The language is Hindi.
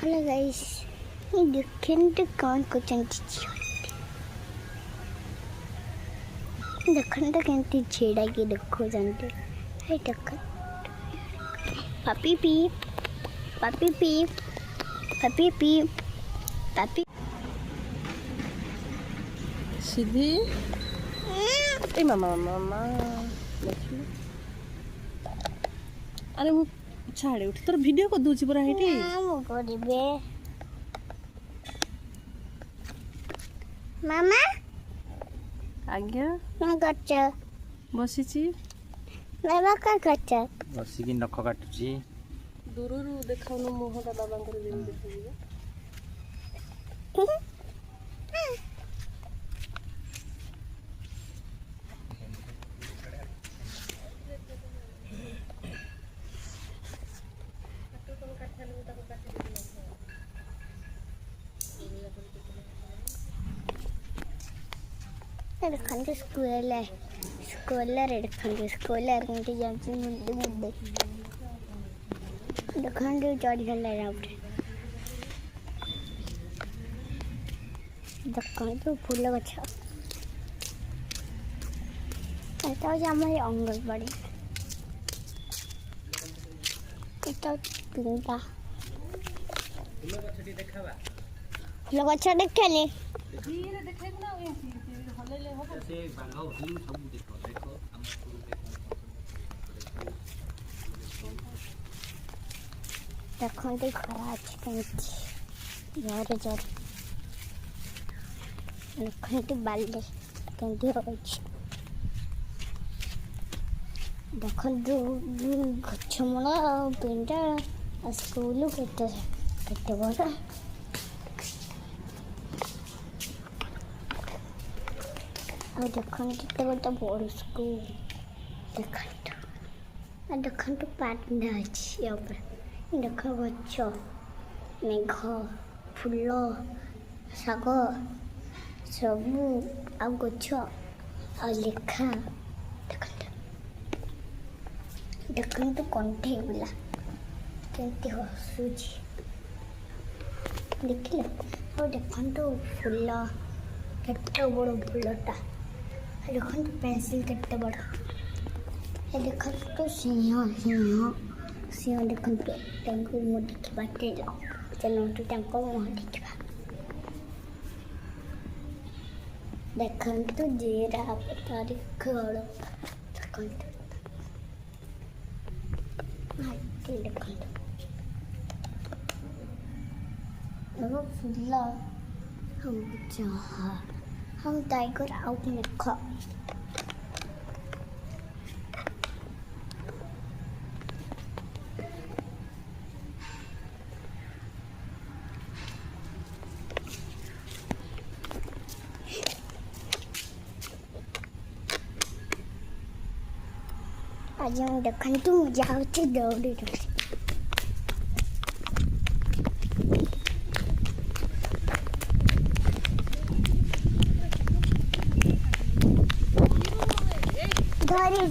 हेलो गाइस, ये देखते कौन को देखते केमती छेड़ा के देखो जानते है टक्कर पपी पी पपी पी पपी पी पपी सिद्धि ए मामा मामा अरे मु छाड़े उठ तोर वीडियो को दूची पूरा हेटी मु करबे मामा आज्ञा कौन करछ बसिची बाबा का करछ बसी की नख काटुची दूररू देखाउनु मोहटा बाबांकर जेम देखिबे देखते स्कूल है देखते स्कूल जाती मुंडे मुंडे देखते चढ़ी गला देखते फूल गछ आम अंगनवाड़ी तीनटा फूल गछ देखले देखते खरा अच्छी जोरे जोरे देखते बाल्टी कमी देखते गछमूल पिंडा स्कूल केते बड़ा और देखते गोटे बड़ स्कूल देखते पाटना अच्छी देख गच मेघ फूल शाग सबू आ गछ आ लेखा देखते कंठे बुला केमती हसुची देखिले और देखते फूल केते बड़ फूलटा देखते पेंसिल केते बड़ देखते सिंह सिंह सिंह देखते मुँह देखा चलो मुँह देखा देखते जीरा तारी खड़ देखते फूल हम टाइगर आउट लिख आज हम देखते जाऊँ दौड़ी धरी